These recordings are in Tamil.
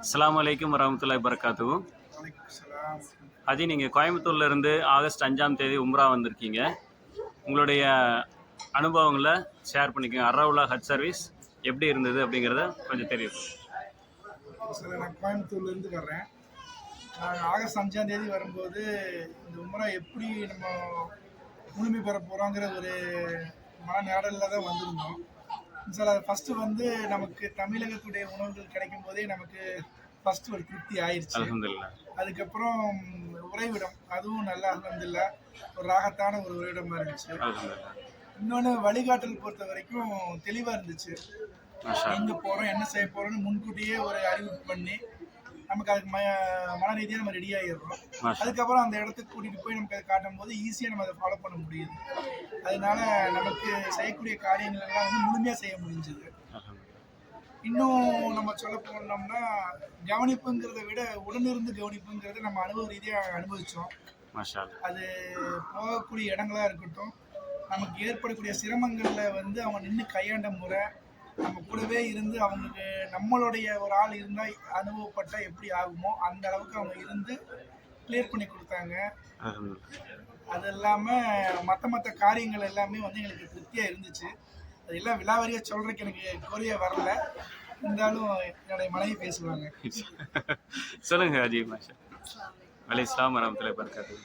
அஸ்ஸலாமு அலைக்கும் வரஹ்மத்துல்லாஹி வபரகாத்துஹு. அஜி, நீங்கள் கோயம்புத்தூர்ல இருந்து ஆகஸ்ட் 5ஆம் தேதி உம்ரா வந்திருக்கீங்க. உங்களுடைய அனுபவங்களை ஷேர் பண்ணிக்கோங்க. அரவுலா ஹஜ் சர்வீஸ் எப்படி இருந்தது அப்படிங்கிறத கொஞ்சம் தெரியும். சார், நான் கோயம்புத்தூர்லேருந்து வர்றேன். நான் ஆகஸ்ட் 5ஆம் தேதி வரும்போது இந்த உம்ரா எப்படி நம்ம முழுமை பெற போகிறோங்கிற ஒரு மனநேடலில் தான் வந்திருந்தோம். சார், அது ஃபஸ்ட்டு வந்து நமக்கு தமிழகத்துடைய உணவுகள் கிடைக்கும் போதே நமக்கு ஃபஸ்ட்டு ஒரு திருப்தி ஆயிடுச்சு. அல்ஹம்துலில்லாஹ். அதுக்கப்புறம் உறைவிடம், அதுவும் நல்லா அல்ஹம்துலில்லாஹ் ஒரு ராகத்தான ஒரு உறைவிடமாக இருந்துச்சு. அல்ஹம்துலில்லாஹ். இன்னொன்று வழிகாட்டல் பொறுத்த வரைக்கும் தெளிவாக இருந்துச்சு. எங்கே போகிறோம், என்ன செய்ய போகிறோம்னு முன்கூட்டியே ஒரு அறிவிப்பு பண்ணி நமக்கு அதுக்கு மன ரீதியாக நம்ம ரெடி ஆகிடுறோம். அதுக்கப்புறம் அந்த இடத்துக்கு கூட்டிகிட்டு போய் நமக்கு அதை காட்டும் போது ஈஸியாக நம்ம அதை ஃபாலோ பண்ண முடியுது. அதனால நமக்கு செய்யக்கூடிய காரியங்கள் எல்லாம் வந்து முழுமையாக செய்ய முடிஞ்சுது. இன்னும் நம்ம சொல்ல போனோம்னா கவனிப்புங்கிறத விட உடனிருந்து கவனிப்புங்கிறத நம்ம அனுபவ ரீதியாக அனுபவித்தோம். அது போகக்கூடிய இடங்களாக இருக்கட்டும், நமக்கு ஏற்படக்கூடிய சிரமங்களில் வந்து அவங்க நின்று கையாண்ட முறை, நம்ம கூடவே இருந்து அவங்களுக்கு நம்மளுடைய ஒரு ஆள் இருந்தால் அனுபவப்பட்டால் எப்படி ஆகுமோ அந்த அளவுக்கு அவங்க இருந்து கிளியர் பண்ணி கொடுத்தாங்க. அது இல்லாமல் மற்ற காரியங்கள் எல்லாமே வந்து எங்களுக்கு திருப்தியாக இருந்துச்சு. அது எல்லாம் விலாவரியாக சொல்கிறதுக்கு எனக்கு கோரிய வரல, இருந்தாலும் என்னுடைய மனைவி பேசுவாங்க. சொல்லுங்க அஜி. மாஷா அலைஹிஸ்ஸலாம் வரஹ்மத்துல்லாஹி வபரகாத்துஹு.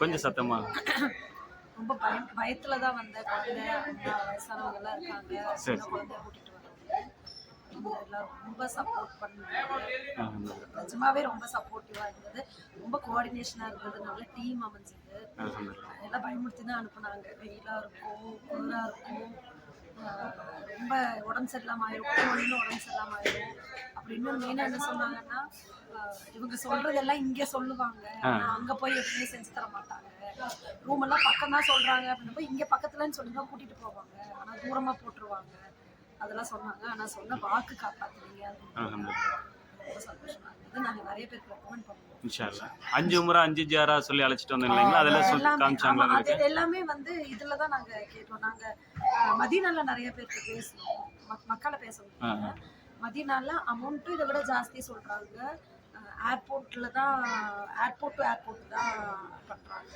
கொஞ்சம் சத்தமா. ரொம்ப பயத்துல தான் வந்தேன். குழந்தை வயசானவங்க எல்லாம் இருக்காங்க, சின்ன குழந்தைய கூட்டிட்டு வராங்க. எல்லாரும் ரொம்ப சப்போர்ட் பண்ணாங்க. நிஜமாவே ரொம்ப சப்போர்ட்டிவா இருந்தது, ரொம்ப கோஆர்டினேஷனா இருந்தது, நல்ல டீம் அமைஞ்சது. எல்லாம் பயமுறுத்தி தான் அனுப்புனாங்க. வெயிலா இருக்கும், குளிரா இருக்கும், ரொம்ப உடம்பு சரியில்லாம ஆயிரும், உடம்பு சரியில்லாம ஆயிரும் அப்படின்னு. மெயினா என்ன சொன்னாங்கன்னா, இவங்க சொல்றதெல்லாம் இங்க சொல்லுவாங்க, அங்க போய் எப்படியும் செஞ்சு தர மாட்டாங்க. ரூம் எல்லாம் பக்கம் தான் சொல்றாங்க அப்படின்னப்ப இங்க பக்கத்துலன்னு சொல்லி தான் கூட்டிட்டு போவாங்க, ஆனா தூரமா போட்டுருவாங்க அதெல்லாம் சொன்னாங்க. ஆனா சொன்ன வாக்கு காப்பாத்துறீங்க, ரொம்ப சந்தோஷமா இருந்தது. நாங்க நிறைய பேருக்கு ரெக்கமெண்ட் பண்ணுவோம். இன்ஷாஅல்லாஹ் 5 உம்ரா 5 ஜியாரா சொல்லி அழைச்சிட்டு வந்தோம் இல்லைங்களா? அதெல்லாம் காமிச்சாங்க. அது எல்லாமே வந்து இதுல தான் நாங்க கேட்டோம். நாங்க மதீனால நிறைய பேருக்கு பேசணும், மக்களை பேசணும். மதீனால அமௌண்ட் இதை விட ஜாஸ்தி சொல்றாங்க. ஏர்போர்ட்ல தான், ஏர்போர்ட் டு ஏர்போர்ட் தான் பண்றாங்க.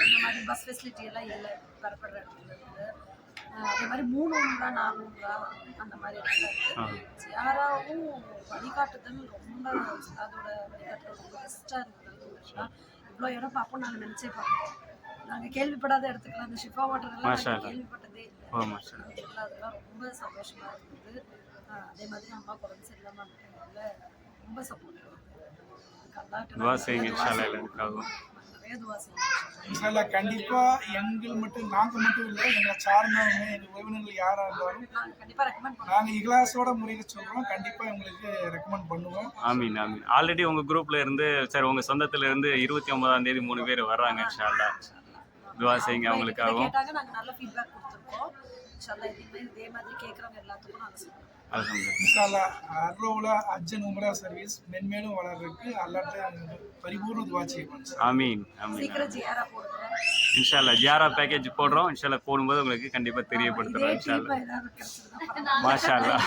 இந்த மாதிரி பஸ் ஃபெசிலிட்டி எல்லாம் இல்லை வரப்படுற இடத்துல இருக்கு. அதே மாதிரி 3 உம்ரா 4 உம்ரா அந்த மாதிரி இடத்துல இருக்கு. ஜியாராவும் வழிகாட்டுதல் ரொம்ப, அதோட வழிகாட்டுதல் ரொம்ப பெஸ்ட்டாக இருந்தது. இவ்வளோ இடம் பார்ப்போம் நாங்கள் நினச்சே பார்ப்போம். நாங்கள் கேள்விப்படாத இடத்துக்குலாம் அந்த ஷிஃபா வாட்டர் எல்லாம் கேள்விப்பட்டதே இல்லை. அதெல்லாம் ரொம்ப சந்தோஷமா இருந்தது. அதே மாதிரி அம்மா குழந்தை சரியில்லாமல் அந்த டைம்ல ரொம்ப சப்போர்ட். கண்டிப்பா எங்கள் மட்டும் நாங்கள் மட்டும் இல்லை, எங்களை சார்ந்தவங்க எங்கள் உறவினர்கள் யாரா இருந்தாலும் நாங்கள் இகலாசோட முறையில் சொல்றோம். கண்டிப்பா உங்களுக்கு ரெக்கமெண்ட் பண்ணுவோம். ஆமீன் ஆமீன். ஆல்ரெடி உங்க குரூப்ல இருந்து சார், உங்க சொந்தத்துல இருந்து 29ஆம் தேதி 3 பேர் வர்றாங்க. இன்ஷாஅல்லாஹ் துஆ செய்யுங்க அவங்களுக்காகவும். நாங்க நல்ல ஃபீட்பேக் கொடுத்துருக்கோம். இன்ஷாஅல்லாஹ் இதே மாதிரி கேட்கறவங்க எல்லாத்துக்கும் நாங்க சொல்றோம். இன்ஷாஅல்லாஹ் அரவுலா ஹஜ் அண்ட் உம்ரா சர்வீஸ் மென்மேலும் வளர்றதுக்கு அல்லாஹ் பரிபூர்ண துஆ செய்வோம். ஆமீன் ஆமீன். சீக்கிரம் ஜியாரா போடுங்க. இன்ஷாஅல்லாஹ் ஜியாரா பேக்கேஜ் போடுறோம். இன்ஷாஅல்லாஹ் போடும்போது உங்களுக்கு கண்டிப்பா தெரியப்படுத்துறோம். இன்ஷாஅல்லாஹ் மாஷாஅல்லாஹ்.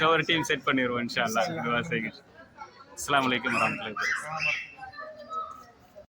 சோ ஒரு டீம் செட் பண்ணிடுவோம். இன்ஷாஅல்லாஹ் துஆ செய்யுங்க. அஸ்ஸலாமு அலைக்கும் வரஹ்மத்துல்லாஹி வபரகாத்துஹு.